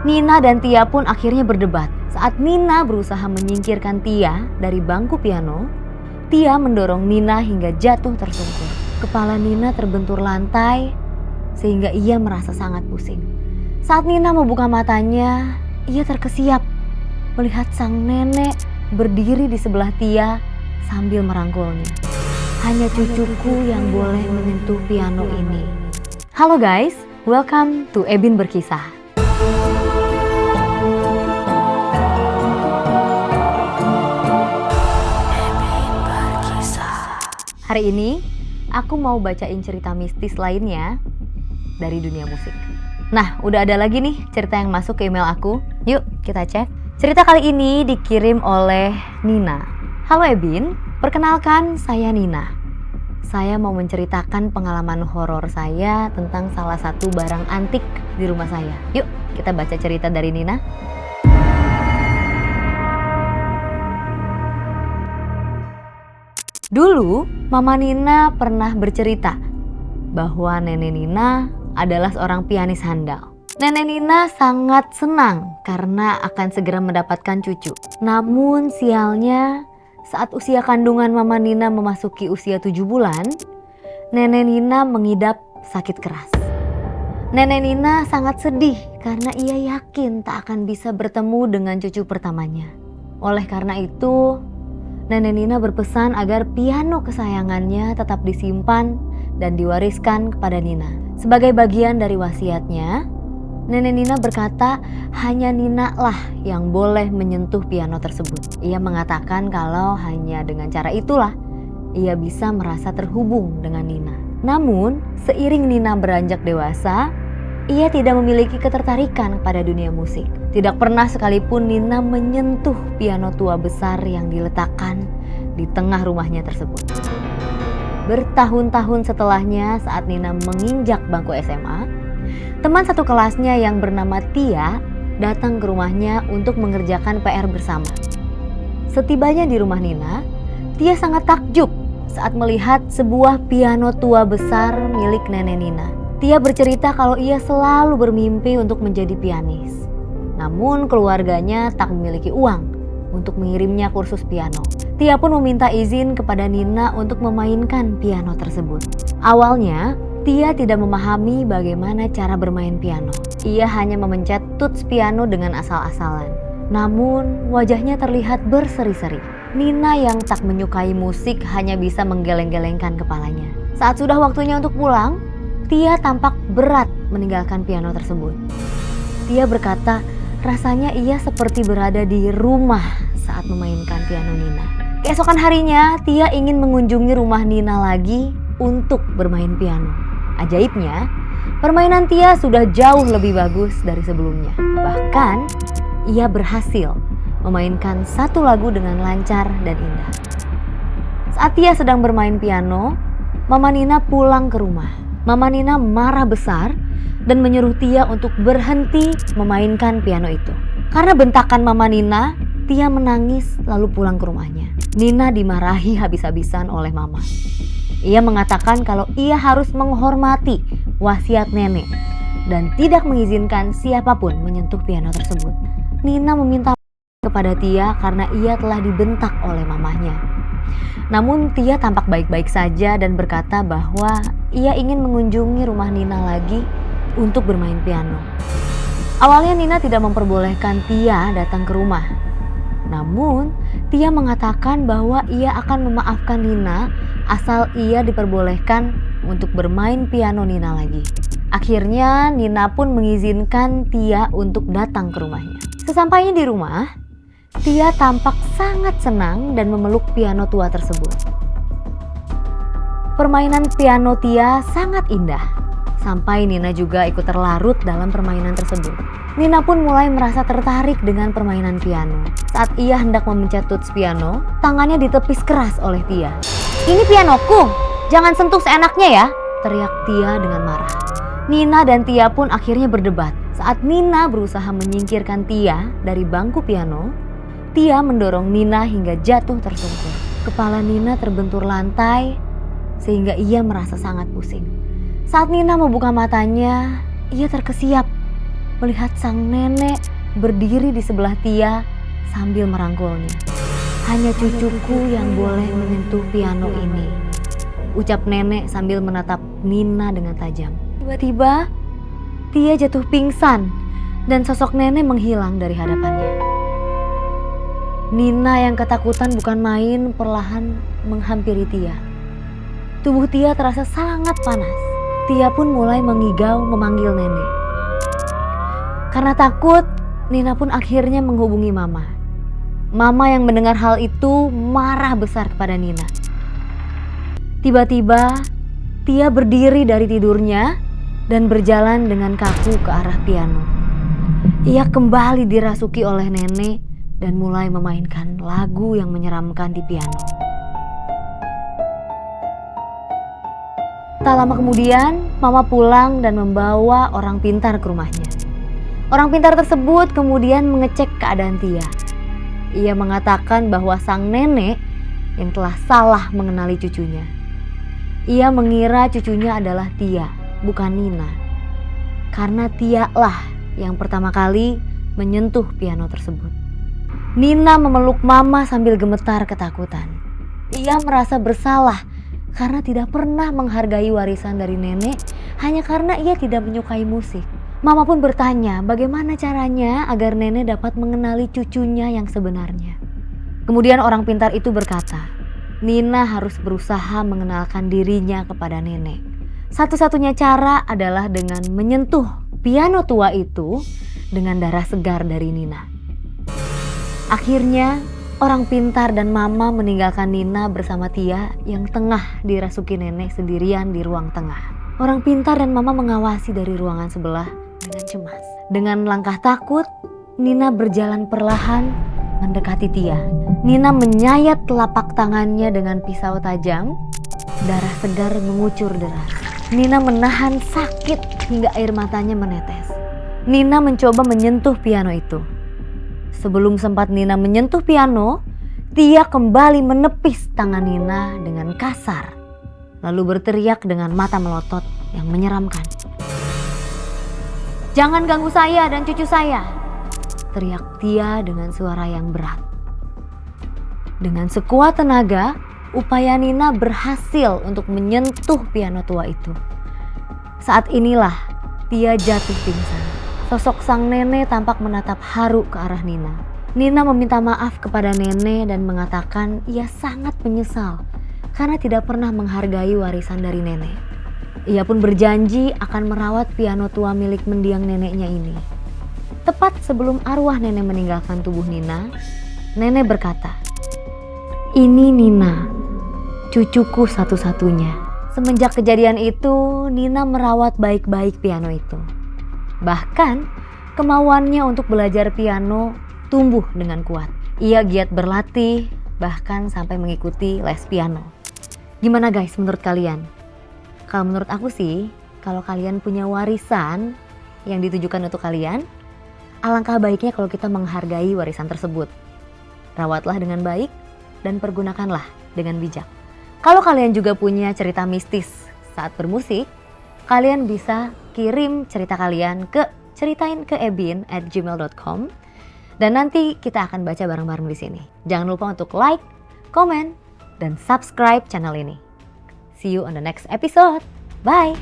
Nina dan Tia pun akhirnya berdebat. Saat Nina berusaha menyingkirkan Tia dari bangku piano, Tia mendorong Nina hingga jatuh tersungkur. Kepala Nina terbentur lantai sehingga ia merasa sangat pusing. Saat Nina membuka matanya, ia terkesiap melihat sang nenek berdiri di sebelah Tia sambil merangkulnya. Hanya cucuku yang boleh menyentuh piano ini. Halo guys, welcome to Ebin Berkisah. Hari ini aku mau bacain cerita mistis lainnya dari dunia musik. Nah, udah ada lagi nih cerita yang masuk ke email aku. Yuk kita cek. Cerita kali ini dikirim oleh Nina. Halo Ebin, perkenalkan saya Nina. Saya mau menceritakan pengalaman horor saya tentang salah satu barang antik di rumah saya. Yuk kita baca cerita dari Nina. Dulu, Mama Nina pernah bercerita bahwa Nenek Nina adalah seorang pianis handal. Nenek Nina sangat senang karena akan segera mendapatkan cucu. Namun sialnya, saat usia kandungan Mama Nina memasuki usia 7 bulan, Nenek Nina mengidap sakit keras. Nenek Nina sangat sedih karena ia yakin tak akan bisa bertemu dengan cucu pertamanya. Oleh karena itu, Nenek Nina berpesan agar piano kesayangannya tetap disimpan dan diwariskan kepada Nina. Sebagai bagian dari wasiatnya, Nenek Nina berkata hanya Nina lah yang boleh menyentuh piano tersebut. Ia mengatakan kalau hanya dengan cara itulah ia bisa merasa terhubung dengan Nina. Namun, seiring Nina beranjak dewasa, ia tidak memiliki ketertarikan pada dunia musik. Tidak pernah sekalipun Nina menyentuh piano tua besar yang diletakkan di tengah rumahnya tersebut. Bertahun-tahun setelahnya, saat Nina menginjak bangku SMA, teman satu kelasnya yang bernama Tia datang ke rumahnya untuk mengerjakan PR bersama. Setibanya di rumah Nina, Tia sangat takjub saat melihat sebuah piano tua besar milik nenek Nina. Tia bercerita kalau ia selalu bermimpi untuk menjadi pianis. Namun keluarganya tak memiliki uang untuk mengirimnya kursus piano. Tia pun meminta izin kepada Nina untuk memainkan piano tersebut. Awalnya, Tia tidak memahami bagaimana cara bermain piano. Ia hanya memencet tuts piano dengan asal-asalan. Namun, wajahnya terlihat berseri-seri. Nina yang tak menyukai musik hanya bisa menggeleng-gelengkan kepalanya. Saat sudah waktunya untuk pulang, Tia tampak berat meninggalkan piano tersebut. Tia berkata, rasanya ia seperti berada di rumah saat memainkan piano Nina. Keesokan harinya, Tia ingin mengunjungi rumah Nina lagi untuk bermain piano. Ajaibnya, permainan Tia sudah jauh lebih bagus dari sebelumnya. Bahkan, ia berhasil memainkan satu lagu dengan lancar dan indah. Saat Tia sedang bermain piano, Mama Nina pulang ke rumah. Mama Nina marah besar dan menyuruh Tia untuk berhenti memainkan piano itu. Karena bentakan Mama Nina, Tia menangis lalu pulang ke rumahnya. Nina dimarahi habis-habisan oleh Mama. Ia mengatakan kalau ia harus menghormati wasiat nenek dan tidak mengizinkan siapapun menyentuh piano tersebut. Nina meminta kepada Tia karena ia telah dibentak oleh mamahnya. Namun Tia tampak baik-baik saja dan berkata bahwa ia ingin mengunjungi rumah Nina lagi untuk bermain piano. Awalnya Nina tidak memperbolehkan Tia datang ke rumah. Namun Tia mengatakan bahwa ia akan memaafkan Nina asal ia diperbolehkan untuk bermain piano Nina lagi. Akhirnya Nina pun mengizinkan Tia untuk datang ke rumahnya. Sesampainya di rumah, Tia tampak sangat senang dan memeluk piano tua tersebut. Permainan piano Tia sangat indah, sampai Nina juga ikut terlarut dalam permainan tersebut. Nina pun mulai merasa tertarik dengan permainan piano. Saat ia hendak memencet tuts piano, tangannya ditepis keras oleh Tia. "Ini pianoku, jangan sentuh seenaknya ya," teriak Tia dengan marah. Nina dan Tia pun akhirnya berdebat. Saat Nina berusaha menyingkirkan Tia dari bangku piano, Tia mendorong Nina hingga jatuh tersungkur. Kepala Nina terbentur lantai sehingga ia merasa sangat pusing. Saat Nina membuka matanya, ia terkesiap melihat sang nenek berdiri di sebelah Tia sambil merangkulnya. "Hanya cucuku yang boleh menyentuh piano ini," ucap nenek sambil menatap Nina dengan tajam. Tiba-tiba Tia jatuh pingsan dan sosok nenek menghilang dari hadapannya. Nina yang ketakutan bukan main perlahan menghampiri Tia. Tubuh Tia terasa sangat panas. Tia pun mulai mengigau memanggil nenek. Karena takut, Nina pun akhirnya menghubungi Mama. Mama yang mendengar hal itu marah besar kepada Nina. Tiba-tiba Tia berdiri dari tidurnya dan berjalan dengan kaku ke arah piano. Ia kembali dirasuki oleh nenek dan mulai memainkan lagu yang menyeramkan di piano. Tak lama kemudian, Mama pulang dan membawa orang pintar ke rumahnya. Orang pintar tersebut kemudian mengecek keadaan Tia. Ia mengatakan bahwa sang nenek yang telah salah mengenali cucunya. Ia mengira cucunya adalah Tia, bukan Nina. Karena Tia lah yang pertama kali menyentuh piano tersebut. Nina memeluk Mama sambil gemetar ketakutan. Ia merasa bersalah karena tidak pernah menghargai warisan dari nenek hanya karena ia tidak menyukai musik. Mama pun bertanya bagaimana caranya agar nenek dapat mengenali cucunya yang sebenarnya. Kemudian orang pintar itu berkata, Nina harus berusaha mengenalkan dirinya kepada nenek. Satu-satunya cara adalah dengan menyentuh piano tua itu dengan darah segar dari Nina. Akhirnya orang pintar dan Mama meninggalkan Nina bersama Tia yang tengah dirasuki nenek sendirian di ruang tengah. Orang pintar dan Mama mengawasi dari ruangan sebelah dengan cemas. Dengan langkah takut, Nina berjalan perlahan mendekati Tia. Nina menyayat telapak tangannya dengan pisau tajam. Darah segar mengucur deras. Nina menahan sakit hingga air matanya menetes. Nina mencoba menyentuh piano itu. Sebelum sempat Nina menyentuh piano, Tia kembali menepis tangan Nina dengan kasar. Lalu berteriak dengan mata melotot yang menyeramkan. "Jangan ganggu saya dan cucu saya!" teriak Tia dengan suara yang berat. Dengan sekuat tenaga, upaya Nina berhasil untuk menyentuh piano tua itu. Saat inilah Tia jatuh pingsan. Sosok sang nenek tampak menatap haru ke arah Nina. Nina meminta maaf kepada nenek dan mengatakan ia sangat menyesal karena tidak pernah menghargai warisan dari nenek. Ia pun berjanji akan merawat piano tua milik mendiang neneknya ini. Tepat sebelum arwah nenek meninggalkan tubuh Nina, nenek berkata, "Ini Nina, cucuku satu-satunya." Semenjak kejadian itu, Nina merawat baik-baik piano itu. Bahkan, kemauannya untuk belajar piano tumbuh dengan kuat. Ia giat berlatih, bahkan sampai mengikuti les piano. Gimana guys menurut kalian? Kalau menurut aku sih, kalau kalian punya warisan yang ditujukan untuk kalian, alangkah baiknya kalau kita menghargai warisan tersebut. Rawatlah dengan baik dan pergunakanlah dengan bijak. Kalau kalian juga punya cerita mistis saat bermusik, kalian bisa kirim cerita kalian ke ceritain@gmail.com dan nanti kita akan baca bareng-bareng di sini. Jangan lupa untuk like, komen, dan subscribe channel ini. See you on the next episode. Bye!